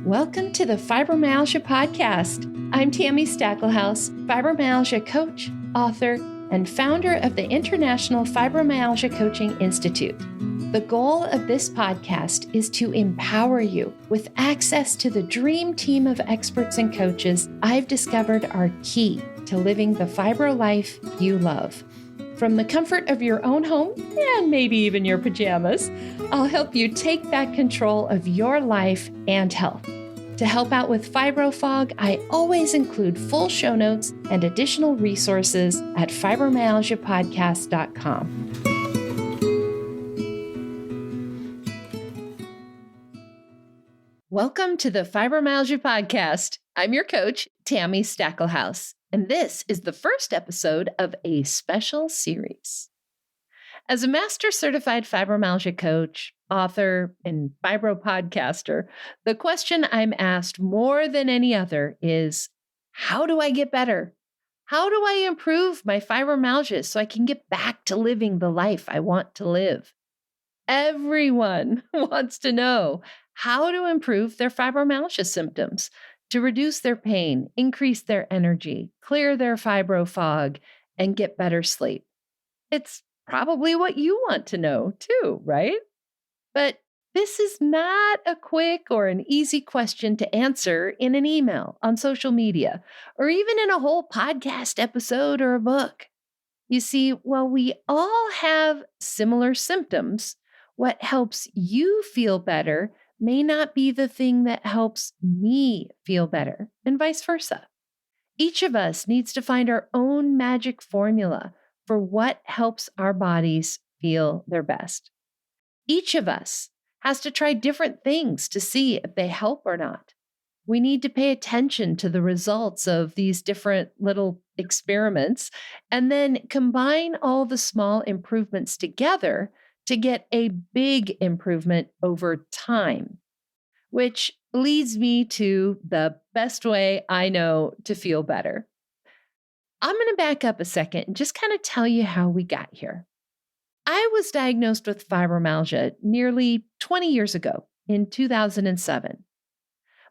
Welcome to the Fibromyalgia Podcast. I'm Tammy Stacklehouse, fibromyalgia coach, author, and founder of the International Fibromyalgia Coaching Institute. The goal of this podcast is to empower you with access to the dream team of experts and coaches I've discovered are key to living the fibro life you love. From the comfort of your own home, and maybe even your pajamas, I'll help you take back control of your life and health. To help out with fibro fog, I always include full show notes and additional resources at fibromyalgiapodcast.com. Welcome to the Fibromyalgia Podcast. I'm your coach, Tammy Stacklehouse, and this is the first episode of a special series. As a master certified fibromyalgia coach, author, and fibro podcaster, the question I'm asked more than any other is, how do I get better? How do I improve my fibromyalgia so I can get back to living the life I want to live? Everyone wants to know how to improve their fibromyalgia symptoms, to reduce their pain, increase their energy, clear their fibro fog, and get better sleep. It's probably what you want to know too, right? But this is not a quick or an easy question to answer in an email, on social media, or even in a whole podcast episode or a book. You see, while we all have similar symptoms, what helps you feel better may not be the thing that helps me feel better, and vice versa. Each of us needs to find our own magic formula for what helps our bodies feel their best. Each of us has to try different things to see if they help or not. We need to pay attention to the results of these different little experiments and then combine all the small improvements together to get a big improvement over time, which leads me to the best way I know to feel better. I'm going to back up a second and just kind of tell you how we got here. I was diagnosed with fibromyalgia nearly 20 years ago in 2007.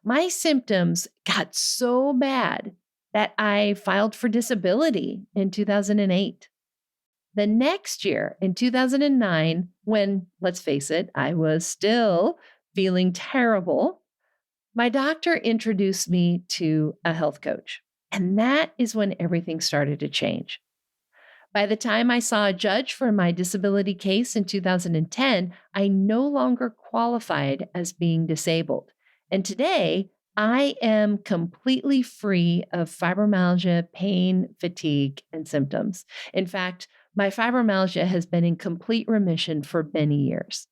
My symptoms got so bad that I filed for disability in 2008. The next year, in 2009, when, let's face it, I was still feeling terrible, my doctor introduced me to a health coach. And that is when everything started to change. By the time I saw a judge for my disability case in 2010, I no longer qualified as being disabled. And today, I am completely free of fibromyalgia, pain, fatigue, and symptoms. In fact, my fibromyalgia has been in complete remission for many years.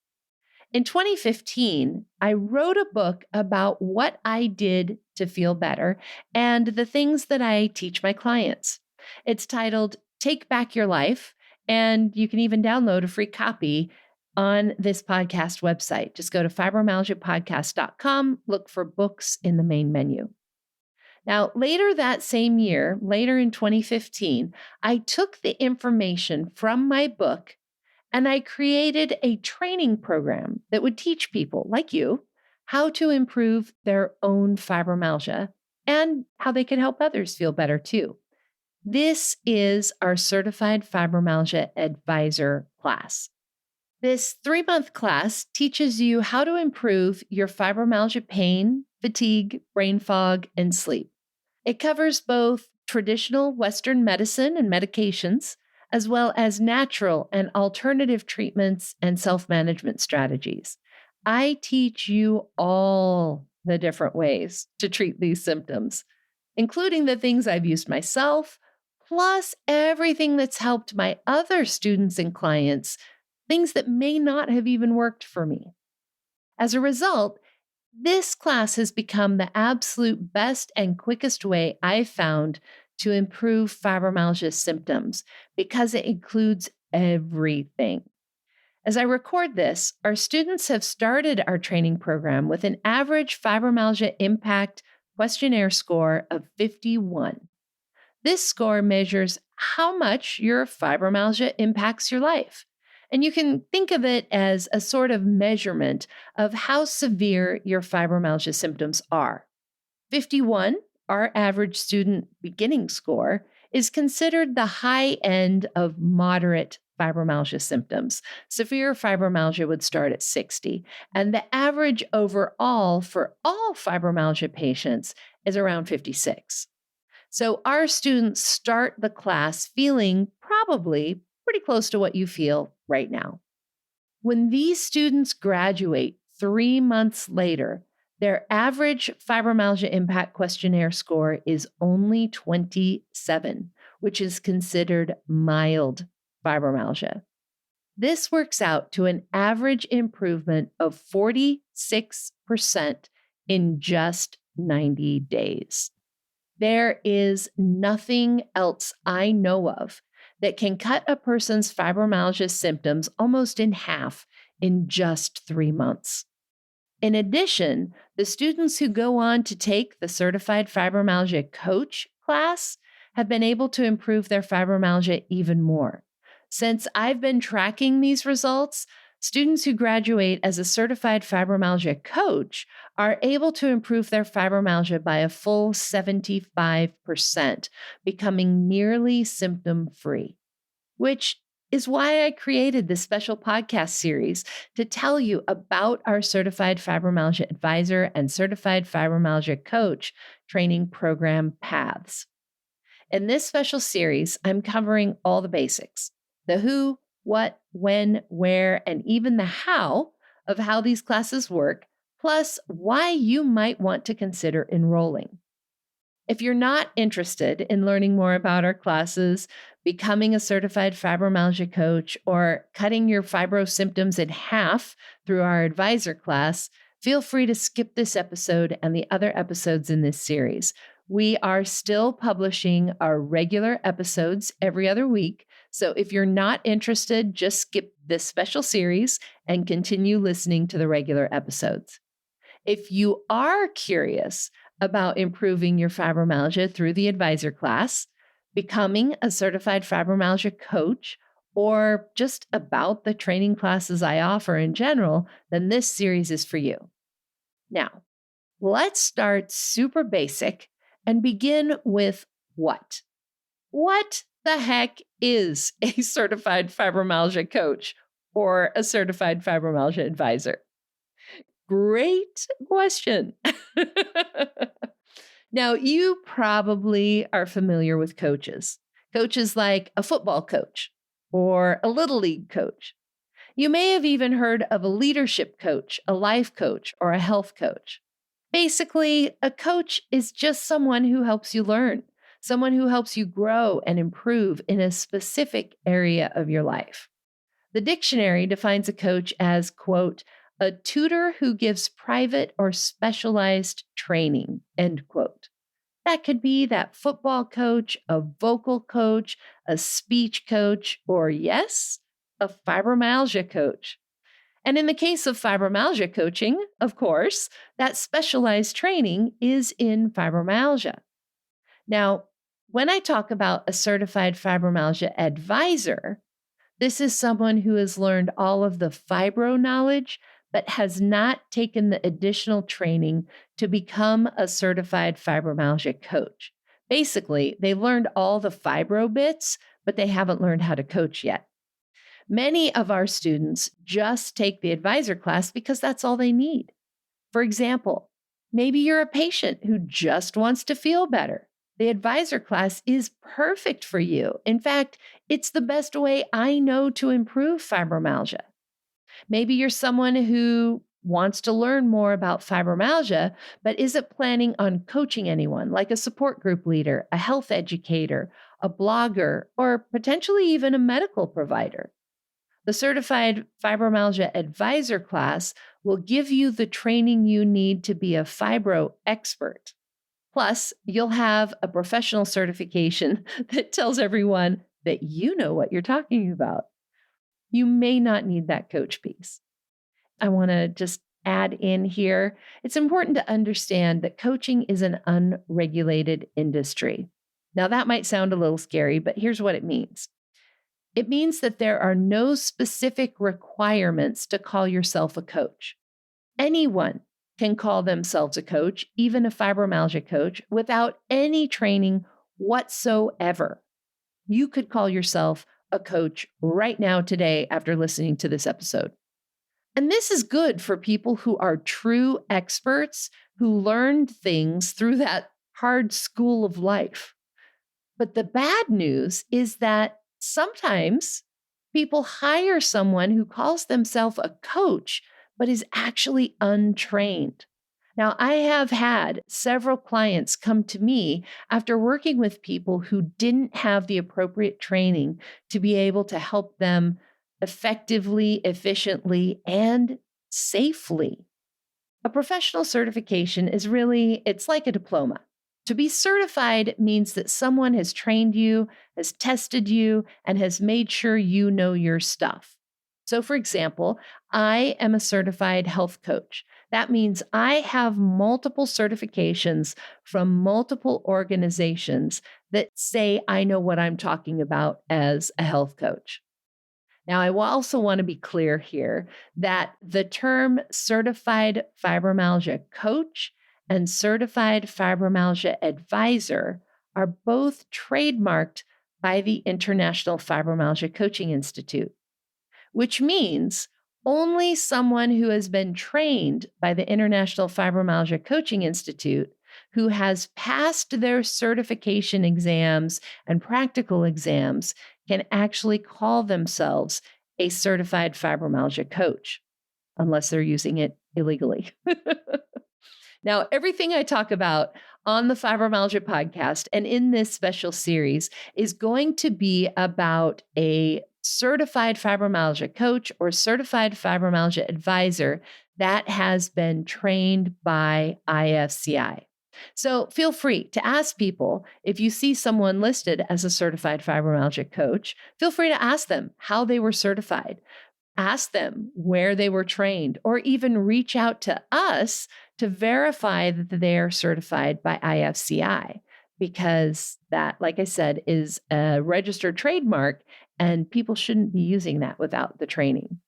In 2015, I wrote a book about what I did to feel better and the things that I teach my clients. It's titled Take Back Your Life, and you can even download a free copy on this podcast website. Just go to fibromyalgiapodcast.com, look for books in the main menu. Now, later that same year, later in 2015, I took the information from my book and I created a training program that would teach people like you how to improve their own fibromyalgia and how they can help others feel better too. This is our Certified Fibromyalgia Advisor class. This 3-month class teaches you how to improve your fibromyalgia pain, fatigue, brain fog, and sleep. It covers both traditional Western medicine and medications, as well as natural and alternative treatments and self-management strategies. I teach you all the different ways to treat these symptoms, including the things I've used myself, plus everything that's helped my other students and clients, things that may not have even worked for me. As a result, this class has become the absolute best and quickest way I've found to improve fibromyalgia symptoms because it includes everything. As I record this, our students have started our training program with an average fibromyalgia impact questionnaire score of 51. This score measures how much your fibromyalgia impacts your life. And you can think of it as a sort of measurement of how severe your fibromyalgia symptoms are. 51, our average student beginning score, is considered the high end of moderate fibromyalgia symptoms. Severe fibromyalgia would start at 60, and the average overall for all fibromyalgia patients is around 56. So our students start the class feeling probably pretty close to what you feel right now. When these students graduate 3 months later, their average fibromyalgia impact questionnaire score is only 27, which is considered mild fibromyalgia. This works out to an average improvement of 46% in just 90 days. There is nothing else I know of that can cut a person's fibromyalgia symptoms almost in half in just 3 months. In addition, the students who go on to take the Certified Fibromyalgia Coach class have been able to improve their fibromyalgia even more. Since I've been tracking these results, students who graduate as a Certified Fibromyalgia Coach are able to improve their fibromyalgia by a full 75%, becoming nearly symptom-free, which is why I created this special podcast series to tell you about our Certified Fibromyalgia Advisor and Certified Fibromyalgia Coach training program paths. In this special series, I'm covering all the basics: the who, what, when, where, and even the how of how these classes work, plus why you might want to consider enrolling. If you're not interested in learning more about our classes, becoming a Certified Fibromyalgia Coach, or cutting your fibro symptoms in half through our advisor class, feel free to skip this episode and the other episodes in this series. We are still publishing our regular episodes every other week, so if you're not interested, just skip this special series and continue listening to the regular episodes. If you are curious about improving your fibromyalgia through the advisor class, becoming a Certified Fibromyalgia Coach, or just about the training classes I offer in general, then this series is for you. Now, let's start super basic and begin with what? What the heck is a Certified Fibromyalgia Coach or a Certified Fibromyalgia Advisor? Great question. Now, you probably are familiar with coaches. Coaches like a football coach or a little league coach. You may have even heard of a leadership coach, a life coach, or a health coach. Basically, a coach is just someone who helps you learn, someone who helps you grow and improve in a specific area of your life. The dictionary defines a coach as, quote, a tutor who gives private or specialized training, end quote. That could be that football coach, a vocal coach, a speech coach, or yes, a fibromyalgia coach. And in the case of fibromyalgia coaching, of course, that specialized training is in fibromyalgia. Now, when I talk about a Certified Fibromyalgia Advisor, this is someone who has learned all of the fibro knowledge, but has not taken the additional training to become a Certified Fibromyalgia Coach. Basically, they've learned all the fibro bits, but they haven't learned how to coach yet. Many of our students just take the advisor class because that's all they need. For example, maybe you're a patient who just wants to feel better. The advisor class is perfect for you. In fact, it's the best way I know to improve fibromyalgia. Maybe you're someone who wants to learn more about fibromyalgia, but isn't planning on coaching anyone, like a support group leader, a health educator, a blogger, or potentially even a medical provider. The Certified Fibromyalgia Advisor class will give you the training you need to be a fibro expert. Plus, you'll have a professional certification that tells everyone that you know what you're talking about. You may not need that coach piece. I want to just add in here, it's important to understand that coaching is an unregulated industry. Now, that might sound a little scary, but here's what it means. It means that there are no specific requirements to call yourself a coach. Anyone can call themselves a coach, even a fibromyalgia coach, without any training whatsoever. You could call yourself a coach right now, today, after listening to this episode. And this is good for people who are true experts who learned things through that hard school of life. But the bad news is that sometimes people hire someone who calls themselves a coach, but is actually untrained. Now, I have had several clients come to me after working with people who didn't have the appropriate training to be able to help them effectively, efficiently, and safely. A professional certification is really, it's like a diploma. To be certified means that someone has trained you, has tested you, and has made sure you know your stuff. So, for example, I am a certified health coach. That means I have multiple certifications from multiple organizations that say I know what I'm talking about as a health coach. Now, I also want to be clear here that the term Certified Fibromyalgia Coach and Certified Fibromyalgia Advisor are both trademarked by the International Fibromyalgia Coaching Institute, which means only someone who has been trained by the International Fibromyalgia Coaching Institute, who has passed their certification exams and practical exams, can actually call themselves a certified fibromyalgia coach, unless they're using it illegally. Now, everything I talk about on the Fibromyalgia podcast and in this special series is going to be about a certified fibromyalgia coach or certified fibromyalgia advisor that has been trained by IFCI. So feel free to ask people, if you see someone listed as a certified fibromyalgia coach, feel free to ask them how they were certified. Ask them where they were trained, or even reach out to us to verify that they're certified by IFCI, because that, like I said, is a registered trademark and people shouldn't be using that without the training.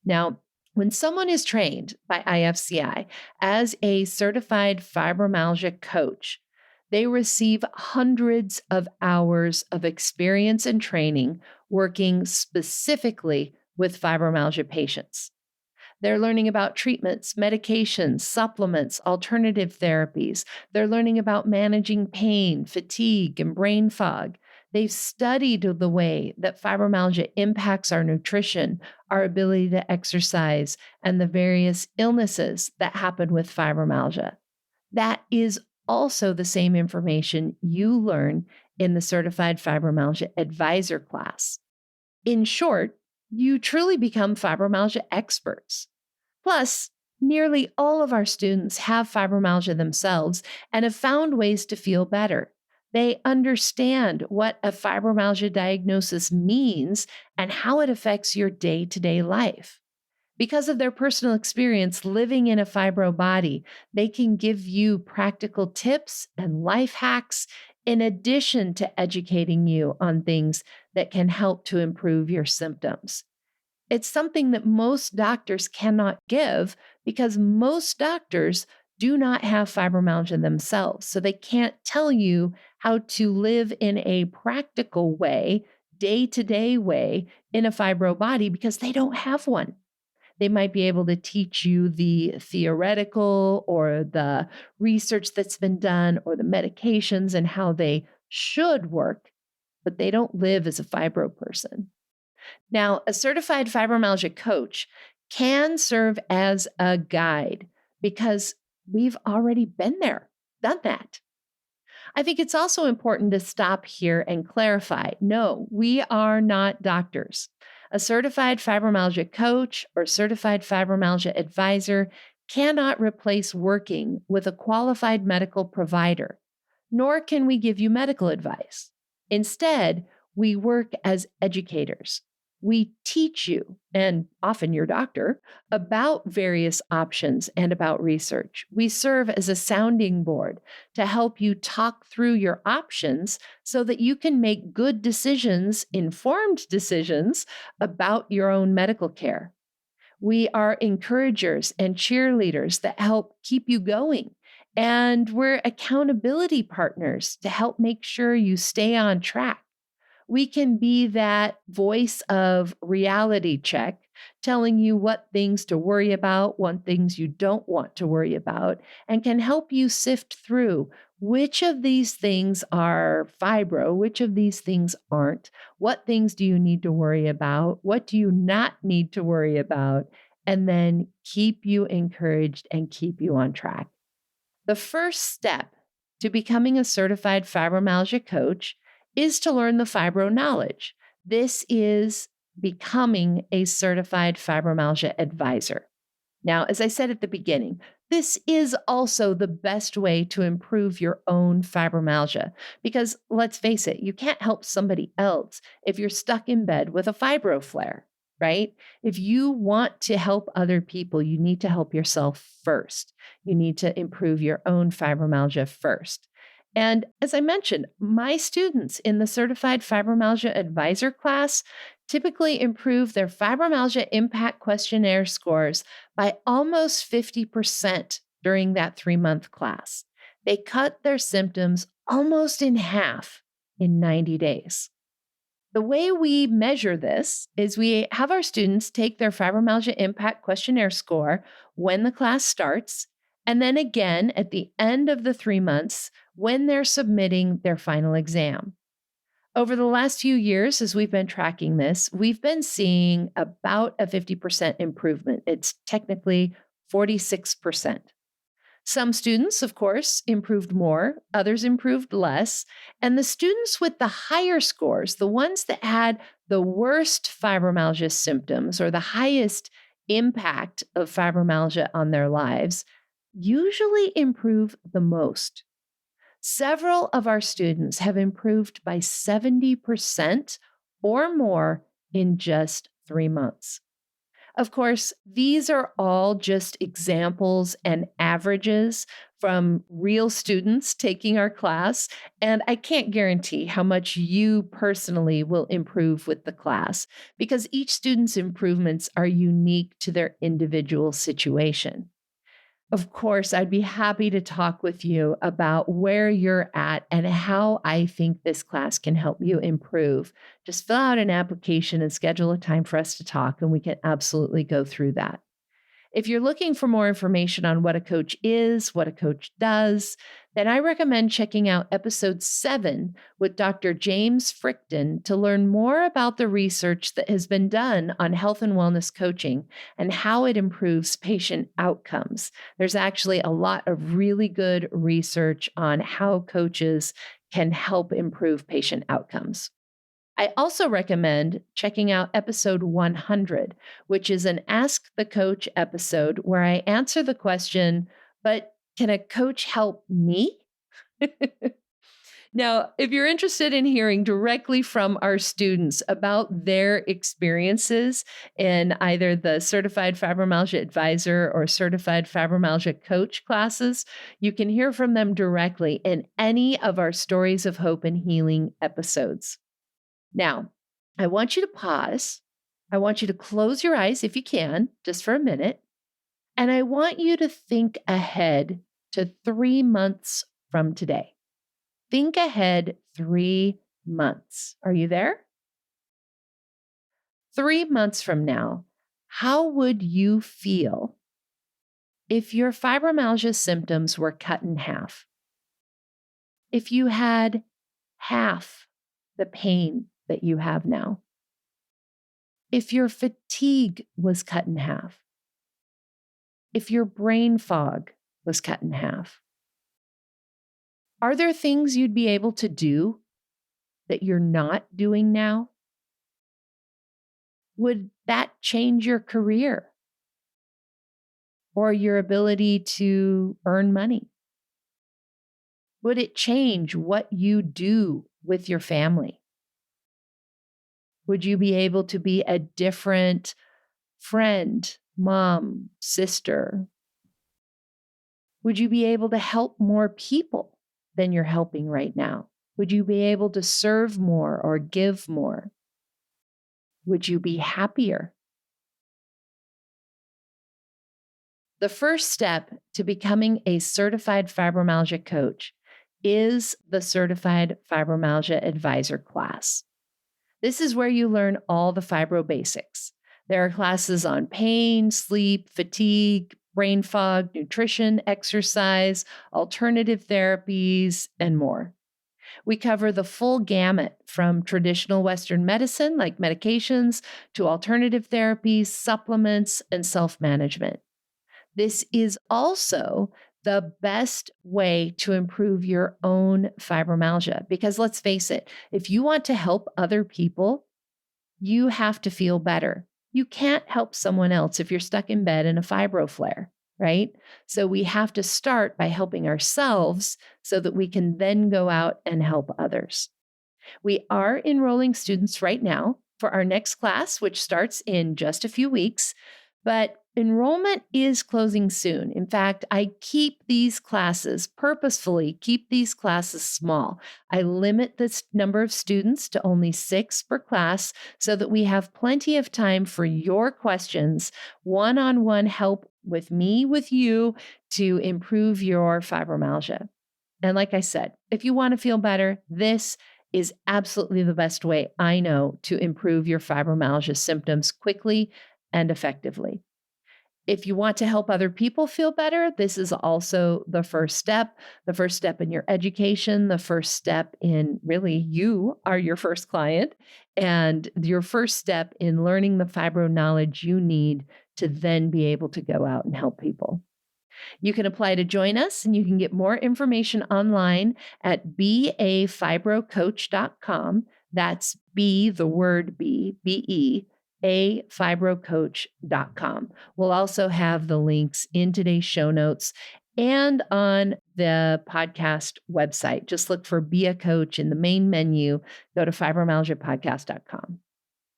Now, when someone is trained by IFCI as a certified fibromyalgia coach, they receive hundreds of hours of experience and training working specifically with fibromyalgia patients. They're learning about treatments, medications, supplements, alternative therapies. They're learning about managing pain, fatigue, and brain fog. They've studied the way that fibromyalgia impacts our nutrition, our ability to exercise, and the various illnesses that happen with fibromyalgia. That is also the same information you learn in the Certified Fibromyalgia Advisor class. In short, you truly become fibromyalgia experts. Plus, nearly all of our students have fibromyalgia themselves and have found ways to feel better. They understand what a fibromyalgia diagnosis means and how it affects your day-to-day life. Because of their personal experience living in a fibro body, they can give you practical tips and life hacks in addition to educating you on things that can help to improve your symptoms. It's something that most doctors cannot give because most doctors do not have fibromyalgia themselves. So they can't tell you how to live in a practical way, day-to-day way in a fibro body because they don't have one. They might be able to teach you the theoretical or the research that's been done or the medications and how they should work, but they don't live as a fibro person. Now, a certified fibromyalgia coach can serve as a guide because we've already been there, done that. I think it's also important to stop here and clarify, no, we are not doctors. A certified fibromyalgia coach or certified fibromyalgia advisor cannot replace working with a qualified medical provider, nor can we give you medical advice. Instead, we work as educators. We teach you, and often your doctor, about various options and about research. We serve as a sounding board to help you talk through your options so that you can make good decisions, informed decisions about your own medical care. We are encouragers and cheerleaders that help keep you going. And we're accountability partners to help make sure you stay on track. We can be that voice of reality check, telling you what things to worry about, what things you don't want to worry about, and can help you sift through which of these things are fibro, which of these things aren't, what things do you need to worry about, what do you not need to worry about, and then keep you encouraged and keep you on track. The first step to becoming a certified fibromyalgia coach is to learn the fibro knowledge. This is becoming a certified fibromyalgia advisor. Now, as I said at the beginning, this is also the best way to improve your own fibromyalgia because let's face it, you can't help somebody else if you're stuck in bed with a fibro flare, right? If you want to help other people, you need to help yourself first. You need to improve your own fibromyalgia first. And as I mentioned, my students in the Certified Fibromyalgia Advisor class typically improve their fibromyalgia impact questionnaire scores by almost 50% during that 3-month class. They cut their symptoms almost in half in 90 days. The way we measure this is we have our students take their fibromyalgia impact questionnaire score when the class starts, and then again at the end of the 3 months when they're submitting their final exam. Over the last few years, as we've been tracking this, we've been seeing about a 50% improvement. It's technically 46%. Some students, of course, improved more, others improved less. And the students with the higher scores, the ones that had the worst fibromyalgia symptoms or the highest impact of fibromyalgia on their lives, usually improve the most. Several of our students have improved by 70% or more in just 3 months. Of course, these are all just examples and averages from real students taking our class, and I can't guarantee how much you personally will improve with the class because each student's improvements are unique to their individual situation. Of course, I'd be happy to talk with you about where you're at and how I think this class can help you improve. Just fill out an application and schedule a time for us to talk, and we can absolutely go through that. If you're looking for more information on what a coach is, what a coach does, then I recommend checking out episode 7 with Dr. James Frickton to learn more about the research that has been done on health and wellness coaching and how it improves patient outcomes. There's actually a lot of really good research on how coaches can help improve patient outcomes. I also recommend checking out episode 100, which is an Ask the Coach episode where I answer the question, but can a coach help me? Now, if you're interested in hearing directly from our students about their experiences in either the Certified Fibromyalgia Advisor or Certified Fibromyalgia Coach classes, you can hear from them directly in any of our Stories of Hope and Healing episodes. Now, I want you to pause. I want you to close your eyes if you can, just for a minute. And I want you to think ahead to 3 months from today. Think ahead 3 months. Are you there? 3 months from now, how would you feel if your fibromyalgia symptoms were cut in half? If you had half the pain that you have now? If your fatigue was cut in half? If your brain fog was cut in half? Are there things you'd be able to do that you're not doing now? Would that change your career or your ability to earn money? Would it change what you do with your family? Would you be able to be a different friend, mom, sister? Would you be able to help more people than you're helping right now? Would you be able to serve more or give more? Would you be happier? The first step to becoming a certified fibromyalgia coach is the Certified Fibromyalgia Advisor class. This is where you learn all the fibro basics. There are classes on pain, sleep, fatigue, brain fog, nutrition, exercise, alternative therapies, and more. We cover the full gamut from traditional Western medicine, like medications, to alternative therapies, supplements, and self-management. This is also the best way to improve your own fibromyalgia. Because let's face it, if you want to help other people, you have to feel better. You can't help someone else if you're stuck in bed in a fibro flare, right? So we have to start by helping ourselves so that we can then go out and help others. We are enrolling students right now for our next class, which starts in just a few weeks, but enrollment is closing soon. In fact, I purposefully keep these classes small. I limit the number of students to only 6 per class so that we have plenty of time for your questions, one-on-one help with me, with you, to improve your fibromyalgia. And like I said, if you want to feel better, this is absolutely the best way I know to improve your fibromyalgia symptoms quickly and effectively. If you want to help other people feel better, this is also the first step in your education, the first step in really you are your first client, and your first step in learning the fibro knowledge you need to then be able to go out and help people. You can apply to join us, and you can get more information online at beafibrocoach.com. That's B, the word B, B-E, afibrocoach.com. We'll also have the links in today's show notes and on the podcast website. Just look for Be a Coach in the main menu. Go to fibromyalgiapodcast.com.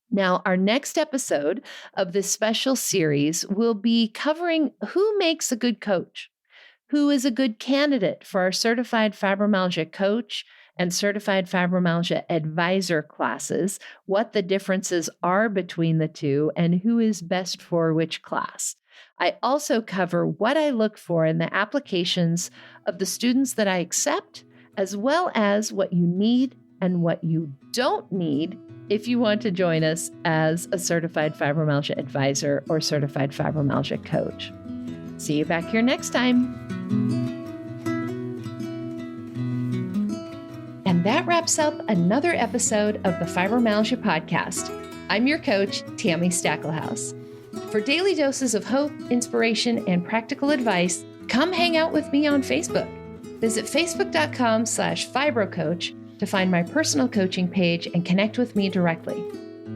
Now, our next episode of this special series will be covering who makes a good coach, who is a good candidate for our Certified Fibromyalgia Coach and Certified Fibromyalgia Advisor classes, what the differences are between the two, and who is best for which class. I also cover what I look for in the applications of the students that I accept, as well as what you need and what you don't need if you want to join us as a Certified Fibromyalgia Advisor or Certified Fibromyalgia Coach. See you back here next time. And that wraps up another episode of the Fibromyalgia Podcast. I'm your coach, Tammy Stacklehouse. For daily doses of hope, inspiration, and practical advice, come hang out with me on Facebook. Visit facebook.com/fibrocoach to find my personal coaching page and connect with me directly.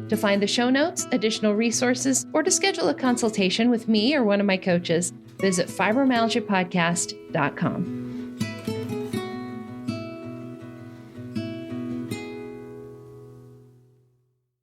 To find the show notes, additional resources, or to schedule a consultation with me or one of my coaches, visit fibromyalgiapodcast.com.